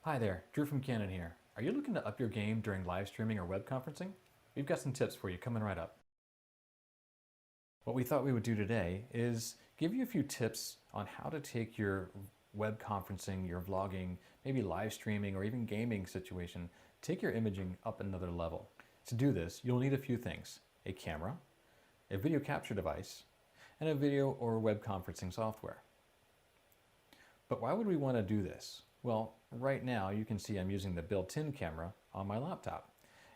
Hi there, Drew from Canon here. Are you looking to up your game during live streaming or web conferencing? We've got some tips for you coming right up. What we thought we would do today is give you a few tips on how to take your web conferencing, your vlogging, maybe live streaming or even gaming situation, take your imaging up another level. To do this, you'll need a few things: a camera, a video capture device, and a video or web conferencing software. But why would we want to do this? Well, right now you can see I'm using the built-in camera on my laptop.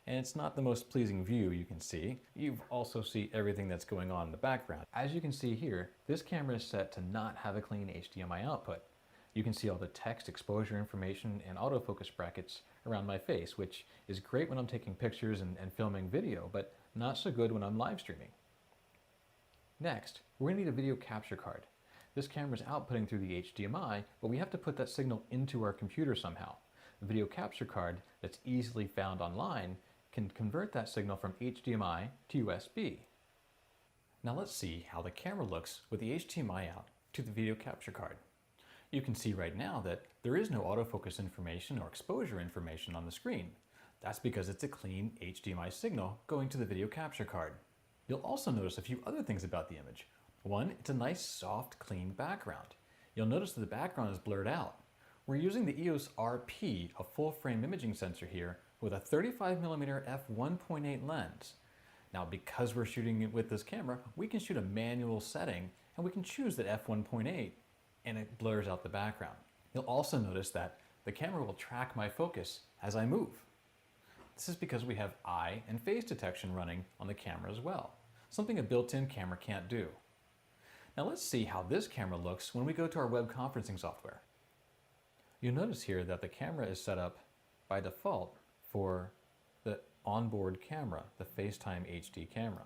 And it's not the most pleasing view you can see. You also see everything that's going on in the background. As you can see here, this camera is set to not have a clean HDMI output. You can see all the text, exposure information, and autofocus brackets around my face, which is great when I'm taking pictures and filming video, but not so good when I'm live streaming. Next, we're gonna need a video capture card. This camera is outputting through the HDMI, but we have to put that signal into our computer somehow. The video capture card that's easily found online can convert that signal from HDMI to USB. Now let's see how the camera looks with the HDMI out to the video capture card. You can see right now that there is no autofocus information or exposure information on the screen. That's because it's a clean HDMI signal going to the video capture card. You'll also notice a few other things about the image. One, it's a nice, soft, clean background. You'll notice that the background is blurred out. We're using the EOS RP, a full-frame imaging sensor here, with a 35mm f1.8 lens. Now, because we're shooting it with this camera, we can shoot a manual setting, and we can choose that f1.8, and it blurs out the background. You'll also notice that the camera will track my focus as I move. This is because we have eye and face detection running on the camera as well, something a built-in camera can't do. Now let's see how this camera looks when we go to our web conferencing software. You'll notice here that the camera is set up by default for the onboard camera, the FaceTime HD camera.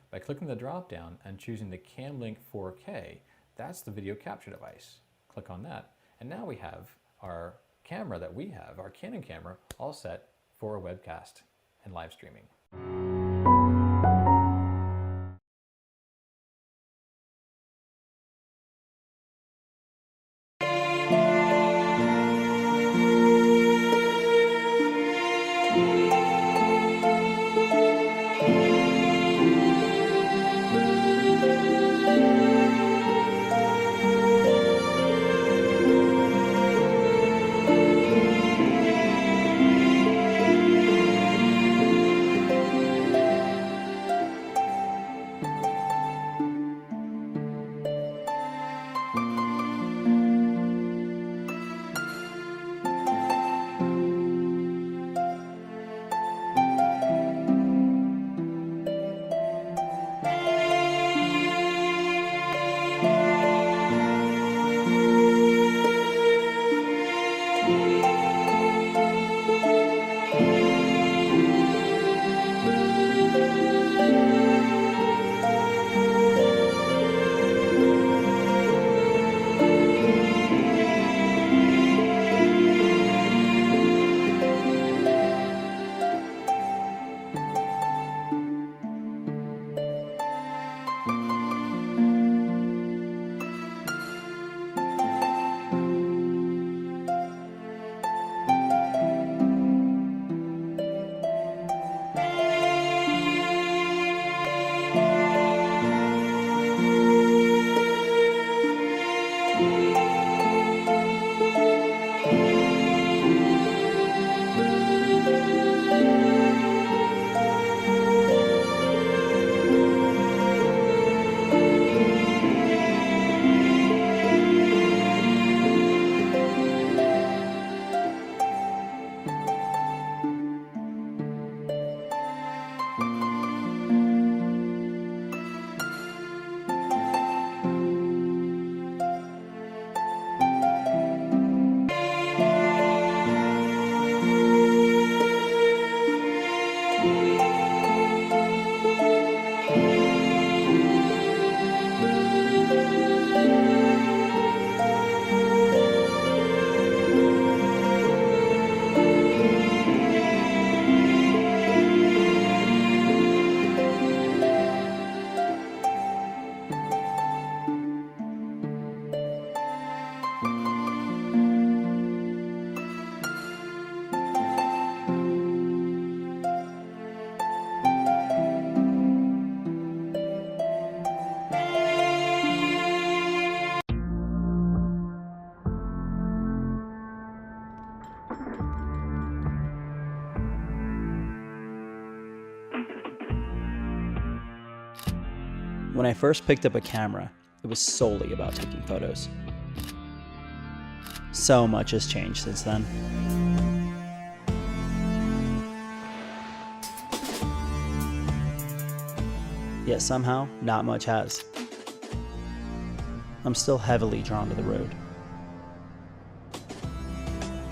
By clicking the drop down and choosing the CamLink 4K, that's the video capture device. Click on that, and now we have our camera that we have, our Canon camera, all set for a webcast and live streaming. When I first picked up a camera, it was solely about taking photos. So much has changed since then. Yet somehow, not much has. I'm still heavily drawn to the road.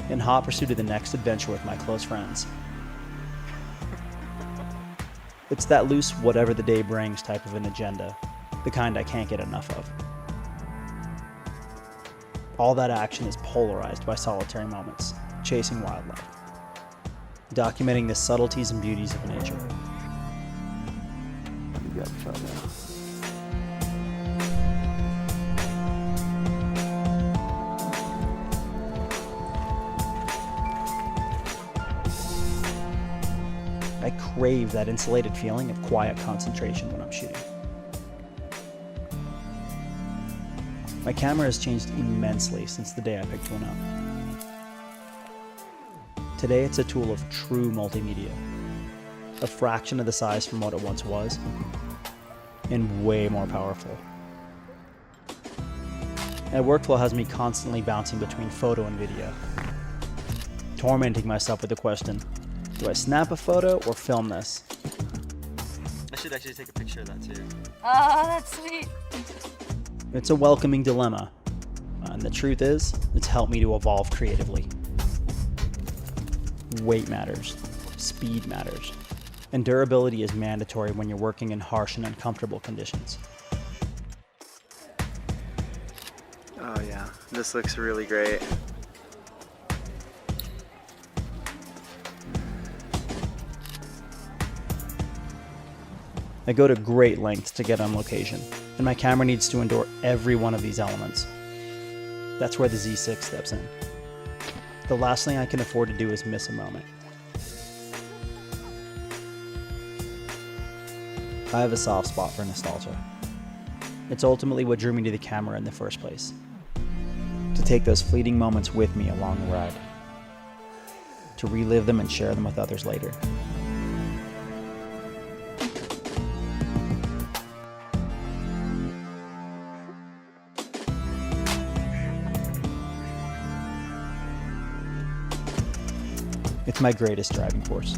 In hot pursuit of the next adventure with my close friends. It's that loose whatever the day brings type of an agenda, the kind I can't get enough of. All that action is polarized by solitary moments, chasing wildlife, documenting the subtleties and beauties of nature. You got the shot now. I crave that insulated feeling of quiet concentration when I'm shooting. My camera has changed immensely since the day I picked one up. Today it's a tool of true multimedia, a fraction of the size from what it once was, and way more powerful. My workflow has me constantly bouncing between photo and video, tormenting myself with the question, do I snap a photo or film this? I should actually take a picture of that too. Oh, that's sweet. It's a welcoming dilemma, and the truth is, it's helped me to evolve creatively. Weight matters, speed matters, and durability is mandatory when you're working in harsh and uncomfortable conditions. Oh yeah, this looks really great. I go to great lengths to get on location, and my camera needs to endure every one of these elements. That's where the Z6 steps in. The last thing I can afford to do is miss a moment. I have a soft spot for nostalgia. It's ultimately what drew me to the camera in the first place. To take those fleeting moments with me along the ride. To relive them and share them with others later. It's my greatest driving force.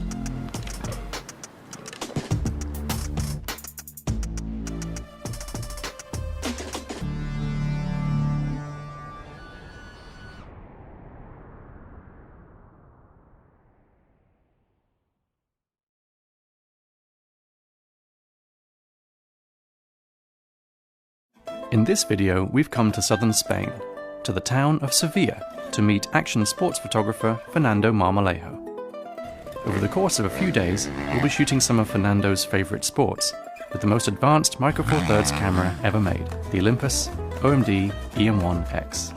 In this video, we've come to southern Spain, to the town of Sevilla, to meet action sports photographer Fernando Marmolejo. Over the course of a few days, we'll be shooting some of Fernando's favourite sports, with the most advanced Micro Four Thirds camera ever made, the Olympus OMD EM1X.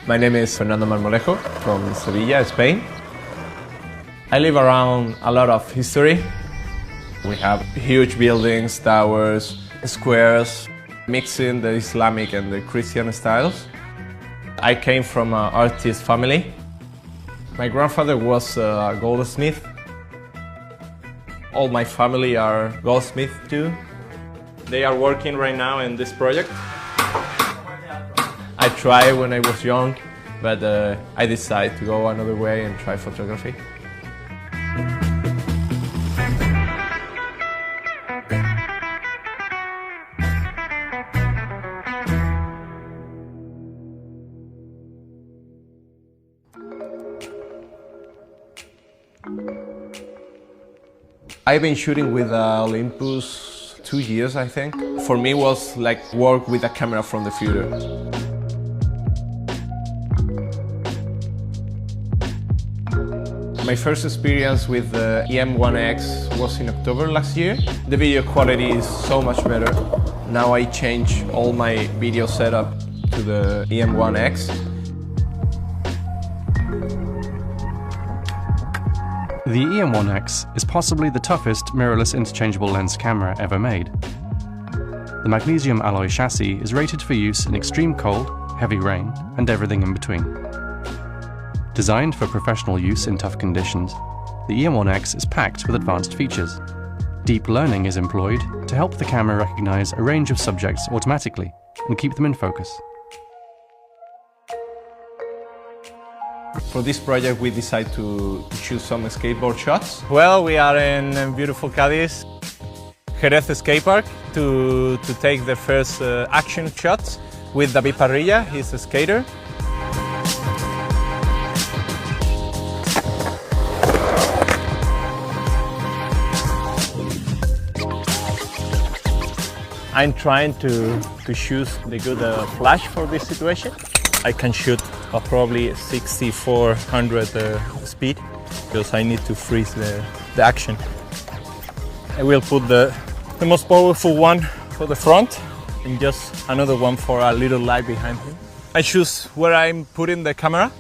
My name is Fernando Marmolejo from Sevilla, Spain. I live around a lot of history. We have huge buildings, towers, squares, mixing the Islamic and the Christian styles. I came from an artist family. My grandfather was a goldsmith. All my family are goldsmiths too. They are working right now in this project. I tried when I was young, but I decided to go another way and try photography. I've been shooting with Olympus 2 years, I think. For me, it was like work with a camera from the future. My first experience with the EM1X was in October last year. The video quality is so much better. Now I change all my video setup to the EM1X. The EM1X is possibly the toughest mirrorless interchangeable lens camera ever made. The magnesium alloy chassis is rated for use in extreme cold, heavy rain, and everything in between. Designed for professional use in tough conditions, the EM1X is packed with advanced features. Deep learning is employed to help the camera recognize a range of subjects automatically and keep them in focus. For this project, we decided to choose some skateboard shots. Well, we are in beautiful Cádiz, Jerez skate park to take the first action shots with David Parrilla. He's a skater. I'm trying to choose the good flash for this situation. I can shoot probably 6400 speed because I need to freeze the action. I will put the most powerful one for the front and just another one for a little light behind me. I choose where I'm putting the camera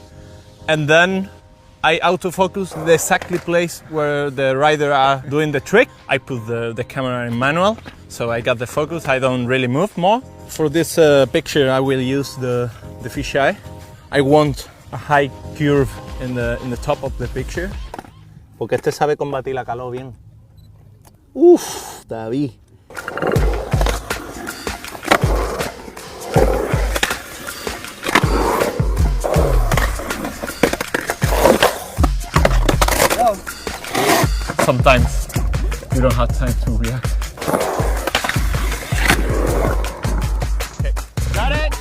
and then I autofocus the exactly place where the rider are doing the trick. I put the camera in manual, so I got the focus. I don't really move more. For this picture, I will use the fisheye. I want a high curve in the top of the picture. Porque este sabe combatir la calor bien. Uf, David. Sometimes you don't have time to react. Okay, got it!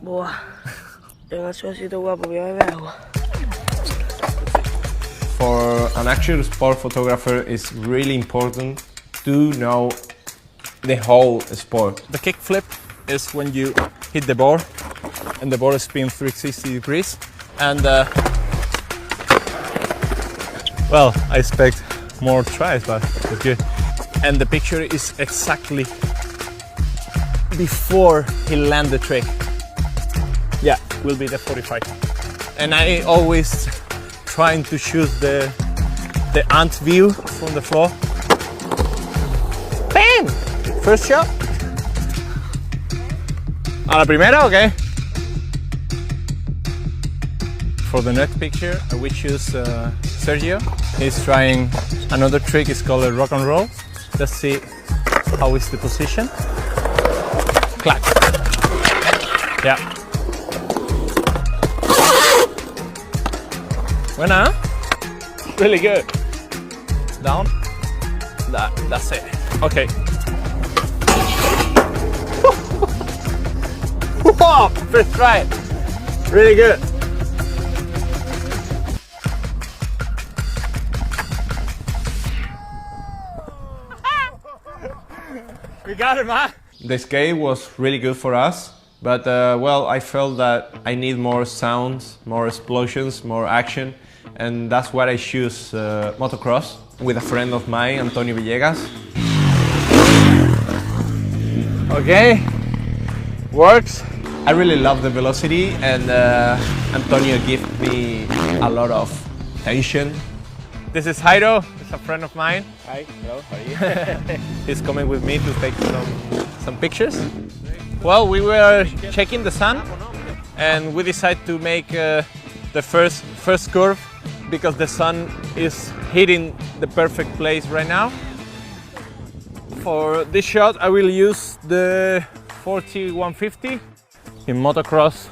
Buah, tengo suavecito guapo, voy a beber agua. For an action sport photographer, it's really important to know the whole sport. The kickflip is when you hit the board and the board spins 360 degrees and well, I expect more tries, but it's good. And the picture is exactly before he lands the trick. Yeah, will be the 45. And I always trying to choose the ant view from the floor. Bam! First shot. A la primera, okay? For the next picture, I will choose Sergio. He's trying another trick, it's called a rock and roll. Let's see how is the position. Clap. Yeah. Buena, huh? Really good. Down. That's it. Okay. Whoa, first try. Really good. We got it, man. The skate was really good for us, but well, I felt that I need more sounds, more explosions, more action, and that's why I choose motocross with a friend of mine, Antonio Villegas. Okay, works. I really love the velocity, and Antonio gives me a lot of tension. This is Jairo, he's a friend of mine. Hi, hello, how are you? He's coming with me to take some pictures. Well, we were checking the sun and we decided to make the first curve because the sun is hitting the perfect place right now. For this shot, I will use the 40-150. In motocross,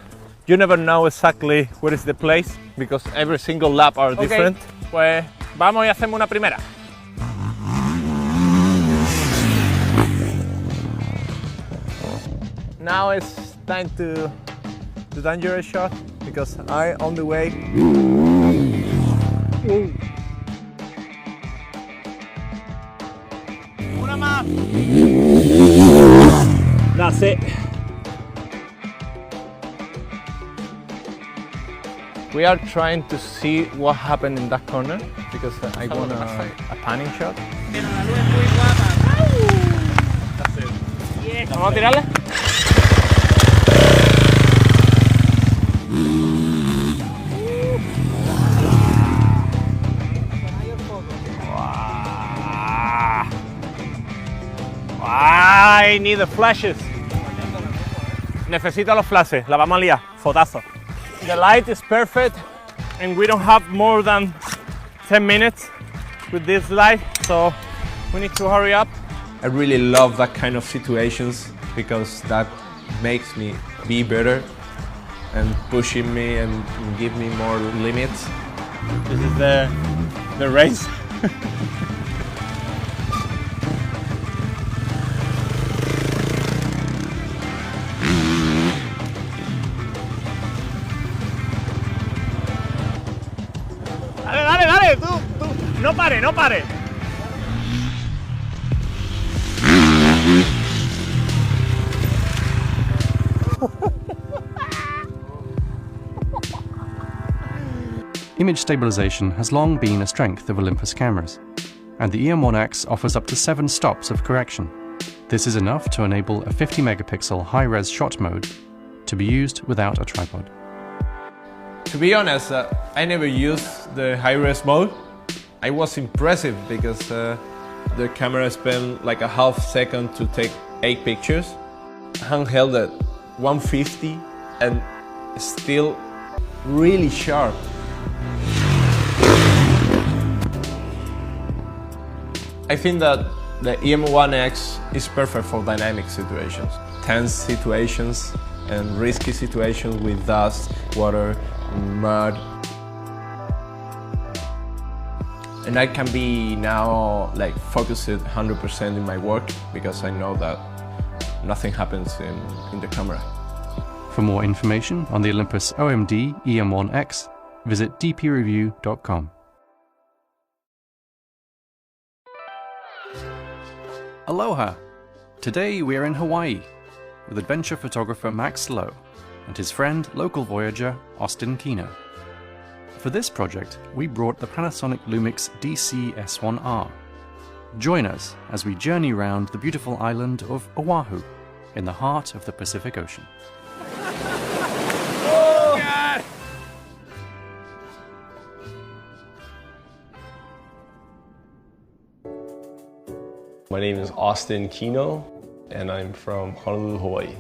you never know exactly where is the place because every single lap are different. Pues vamos y hacemos una primera. Now it's time to the dangerous shot because I'm on the way. Una más. That's it. We are trying to see what happened in that corner because I want a panning shot. That's it. Yes. ¿Vamos a tirarle? I need the flashes. Necesito los flashes, la vamos a liar, fotazo. The light is perfect and we don't have more than 10 minutes with this light, so we need to hurry up. I really love that kind of situations because that makes me be better and pushing me and give me more limits. This is the race. Dale, dale, dale, tú, no pare, no pare. Image stabilization has long been a strength of Olympus cameras, and the EM1X offers up to 7 stops of correction. This is enough to enable a 50 megapixel high-res shot mode to be used without a tripod. To be honest, I never used the high-res mode. I was impressive because the camera spent like a half second to take 8 pictures. Handheld at 150 and still really sharp. I think that the EM1X is perfect for dynamic situations, tense situations and risky situations with dust, water, mud. And I can be now like focused 100% in my work because I know that nothing happens in the camera. For more information on the Olympus OMD EM1X, visit dpreview.com. Aloha! Today we are in Hawaii with adventure photographer Max Lowe and his friend, local voyager Austin Kino. For this project, we brought the Panasonic LUMIX DC-S1R. Join us as we journey around the beautiful island of Oahu in the heart of the Pacific Ocean. Oh, God. My name is Austin Kino, and I'm from Honolulu, Hawaii.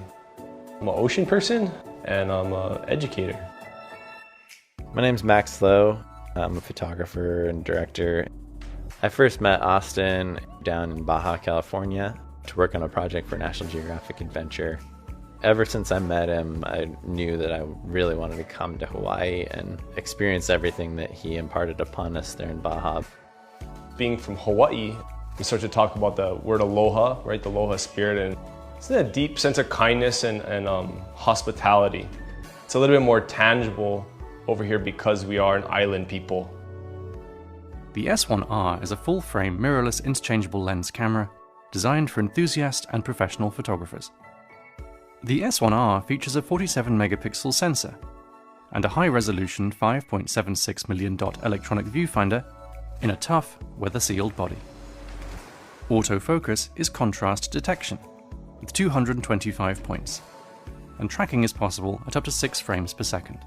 I'm an ocean person, and I'm an educator. My name's Max Lowe. I'm a photographer and director. I first met Austin down in Baja, California to work on a project for National Geographic Adventure. Ever since I met him, I knew that I really wanted to come to Hawaii and experience everything that he imparted upon us there in Baja. Being from Hawaii, we start to talk about the word aloha, right? The aloha spirit, and it's a deep sense of kindness and hospitality. It's a little bit more tangible over here because we are an island people. The S1R is a full-frame mirrorless interchangeable lens camera designed for enthusiast and professional photographers. The S1R features a 47 megapixel sensor and a high-resolution 5.76 million dot electronic viewfinder in a tough, weather-sealed body. Autofocus is contrast detection with 225 points, and tracking is possible at up to 6 frames per second.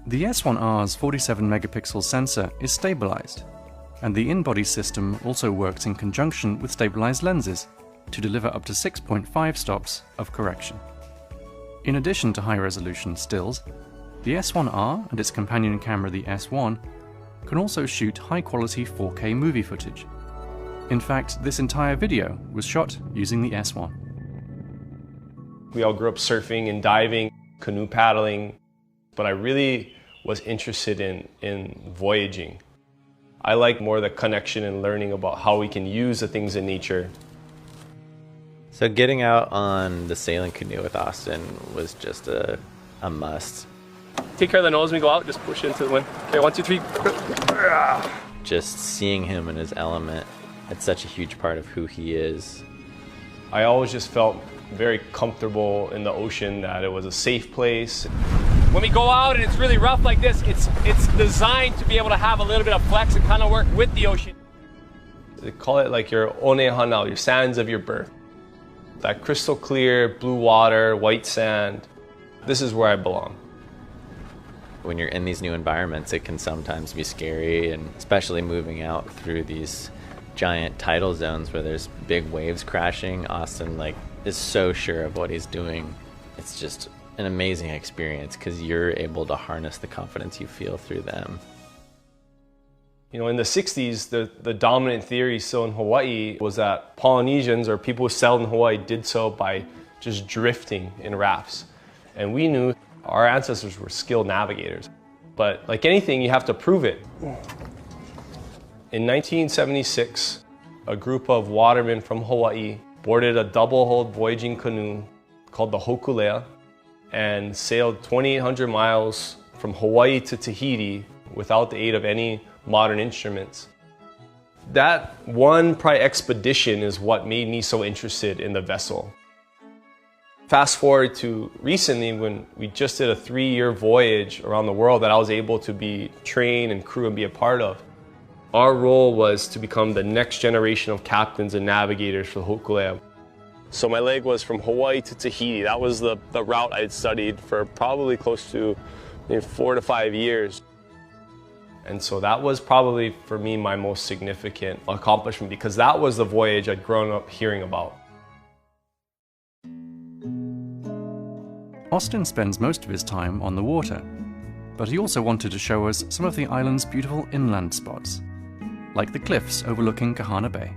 The S1R's 47 megapixel sensor is stabilized, and the in-body system also works in conjunction with stabilized lenses to deliver up to 6.5 stops of correction. In addition to high-resolution stills, the S1R and its companion camera, the S1, can also shoot high-quality 4K movie footage. In fact, this entire video was shot using the S1. We all grew up surfing and diving, canoe paddling, but I really was interested in voyaging. I like more the connection and learning about how we can use the things in nature. So getting out on the sailing canoe with Austin was just a must. Take care of the nose when we go out, just push into the wind. Okay, 1, 2, 3. Just seeing him in his element, it's such a huge part of who he is. I always just felt very comfortable in the ocean, that it was a safe place. When we go out and it's really rough like this, it's designed to be able to have a little bit of flex and kind of work with the ocean. They call it like your one hanao, your sands of your birth. That crystal clear, blue water, white sand. This is where I belong. When you're in these new environments, it can sometimes be scary, and especially moving out through these giant tidal zones where there's big waves crashing, Austin like is so sure of what he's doing. It's just an amazing experience because you're able to harness the confidence you feel through them. You know, in the 60s, the dominant theory still in Hawaii was that Polynesians, or people who settled in Hawaii, did so by just drifting in rafts. And we knew our ancestors were skilled navigators. But like anything, you have to prove it. In 1976, a group of watermen from Hawaii boarded a double-hulled voyaging canoe called the Hokulea and sailed 2,800 miles from Hawaii to Tahiti without the aid of any modern instruments. That one probably expedition is what made me so interested in the vessel. Fast forward to recently when we just did a 3-year voyage around the world that I was able to be trained and crew and be a part of. Our role was to become the next generation of captains and navigators for the Hokulea. So my leg was from Hawaii to Tahiti. That was the route I had studied for probably close to 4 to 5 years. And so that was probably, for me, my most significant accomplishment because that was the voyage I'd grown up hearing about. Austin spends most of his time on the water, but he also wanted to show us some of the island's beautiful inland spots, like the cliffs overlooking Kahana Bay.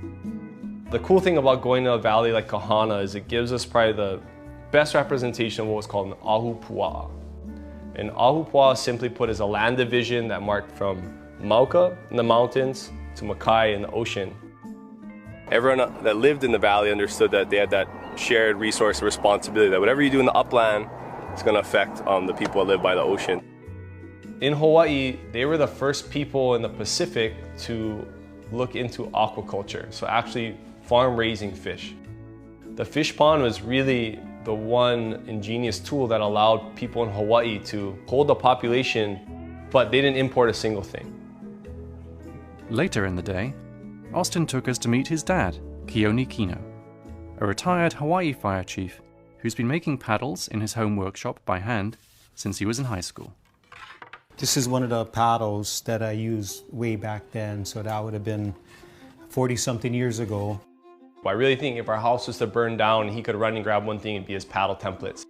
The cool thing about going to a valley like Kahana is it gives us probably the best representation of what's called an ahupua'a. And ahupua'a, simply put, is a land division that marked from Mauka in the mountains to Makai in the ocean. Everyone that lived in the valley understood that they had that shared resource responsibility, that whatever you do in the upland is going to affect the people that live by the ocean. In Hawaii, they were the first people in the Pacific to look into aquaculture, so actually farm raising fish. The fish pond was really the one ingenious tool that allowed people in Hawaii to hold the population, but they didn't import a single thing. Later in the day, Austin took us to meet his dad, Keone Kino, a retired Hawaii fire chief who's been making paddles in his home workshop by hand since he was in high school. This is one of the paddles that I used way back then, so that would have been 40-something years ago. I really think if our house was to burn down, he could run and grab one thing and be his paddle templates.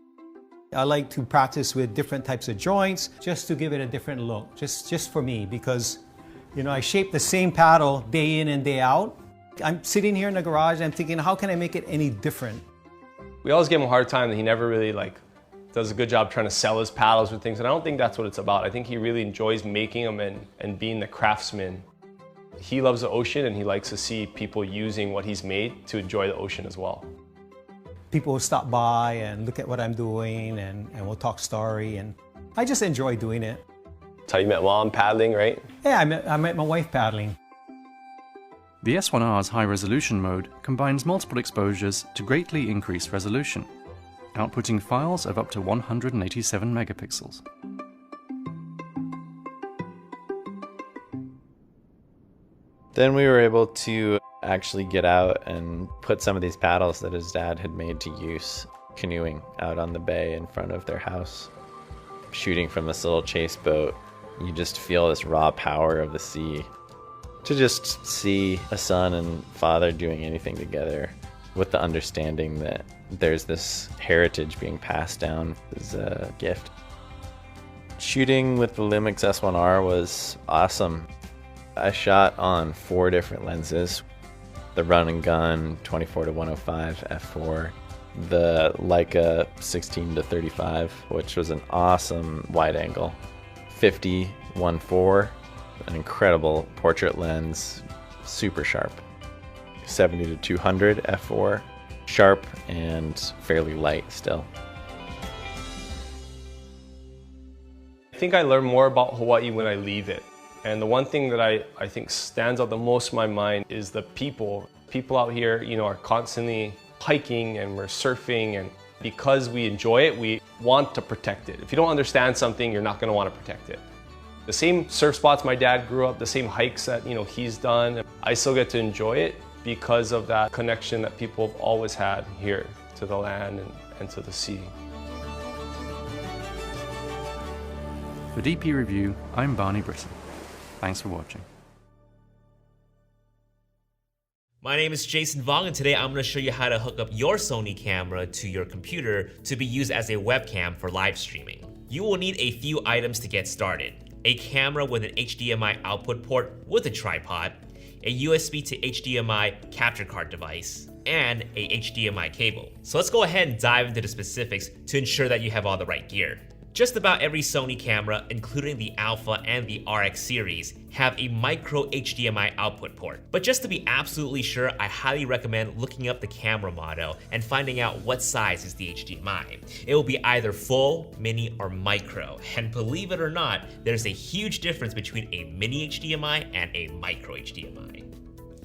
I like to practice with different types of joints just to give it a different look, just for me, because you know, I shape the same paddle day in and day out. I'm sitting here in the garage and I'm thinking, how can I make it any different? We always give him a hard time that he never really does a good job trying to sell his paddles or things, and I don't think that's what it's about. I think he really enjoys making them and being the craftsman. He loves the ocean and he likes to see people using what he's made to enjoy the ocean as well. People will stop by and look at what I'm doing and we'll talk story, and I just enjoy doing it. That's how you met Mom, paddling, right? Yeah, I met my wife paddling. The S1R's high-resolution mode combines multiple exposures to greatly increase resolution, outputting files of up to 187 megapixels. Then we were able to actually get out and put some of these paddles that his dad had made to use canoeing out on the bay in front of their house. Shooting from this little chase boat, you just feel this raw power of the sea. To just see a son and father doing anything together with the understanding that there's this heritage being passed down is a gift. Shooting with the LUMIX S1R was awesome. I shot on 4 different lenses. The run and gun 24-105 f4, the Leica 16-35, which was an awesome wide angle, 50-1.4, an incredible portrait lens, super sharp, 70-200 f4, sharp and fairly light still. I think I learn more about Hawaii when I leave it. And the one thing that I think stands out the most in my mind is the people. People out here, you know, are constantly hiking and we're surfing, and because we enjoy it, we want to protect it. If you don't understand something, you're not going to want to protect it. The same surf spots my dad grew up, the same hikes that, you know, he's done, I still get to enjoy it because of that connection that people have always had here to the land and to the sea. For DP Review, I'm Barney Britton. Thanks for watching. My name is Jason Vong, and today I'm going to show you how to hook up your Sony camera to your computer to be used as a webcam for live streaming. You will need a few items to get started. A camera with an HDMI output port with a tripod, a USB to HDMI capture card device, and a HDMI cable. So let's go ahead and dive into the specifics to ensure that you have all the right gear. Just about every Sony camera, including the Alpha and the RX series, have a micro HDMI output port. But just to be absolutely sure, I highly recommend looking up the camera model and finding out what size is the HDMI. It will be either full, mini, or micro. And believe it or not, there's a huge difference between a mini HDMI and a micro HDMI.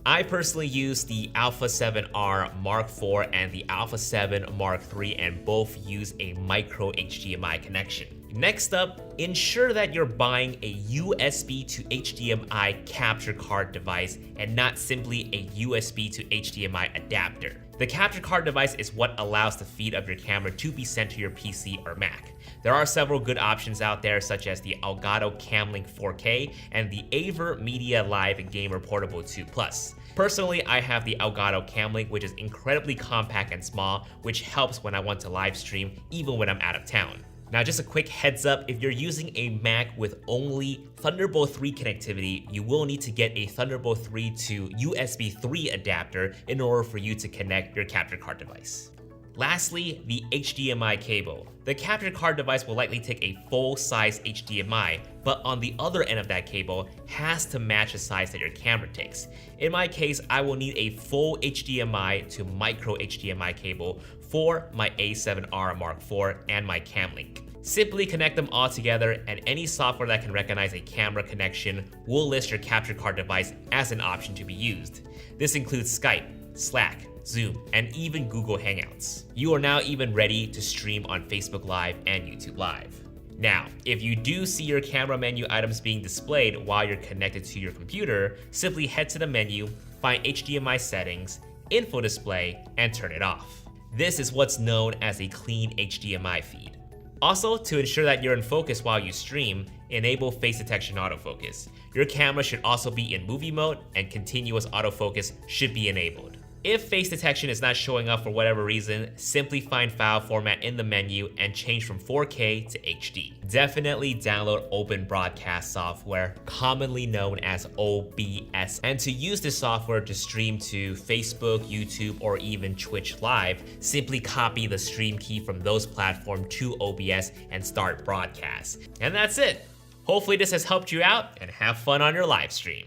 I personally use the Alpha 7R Mark IV and the Alpha 7 Mark III, and both use a micro HDMI connection. Next up, ensure that you're buying a USB to HDMI capture card device and not simply a USB to HDMI adapter. The capture card device is what allows the feed of your camera to be sent to your PC or Mac. There are several good options out there, such as the Elgato Camlink 4K and the Aver Media Live Gamer Portable 2 Plus. Personally, I have the Elgato Camlink, which is incredibly compact and small, which helps when I want to live stream even when I'm out of town. Now, just a quick heads up, if you're using a Mac with only Thunderbolt 3 connectivity, you will need to get a Thunderbolt 3 to USB 3 adapter in order for you to connect your capture card device. Lastly, the HDMI cable. The capture card device will likely take a full-size HDMI, but on the other end of that cable has to match the size that your camera takes. In my case, I will need a full HDMI to micro HDMI cable for my A7R Mark IV and my Camlink. Simply connect them all together, and any software that can recognize a camera connection will list your capture card device as an option to be used. This includes Skype, Slack, Zoom, and even Google Hangouts. You are now even ready to stream on Facebook Live and YouTube Live. Now, if you do see your camera menu items being displayed while you're connected to your computer, simply head to the menu, find HDMI settings, info display, and turn it off. This is what's known as a clean HDMI feed. Also, to ensure that you're in focus while you stream, enable face detection autofocus. Your camera should also be in movie mode, and continuous autofocus should be enabled. If face detection is not showing up for whatever reason, simply find file format in the menu and change from 4K to HD. Definitely download Open Broadcast software, commonly known as OBS. And to use this software to stream to Facebook, YouTube, or even Twitch Live, simply copy the stream key from those platforms to OBS and start broadcast. And that's it. Hopefully this has helped you out, and have fun on your live stream.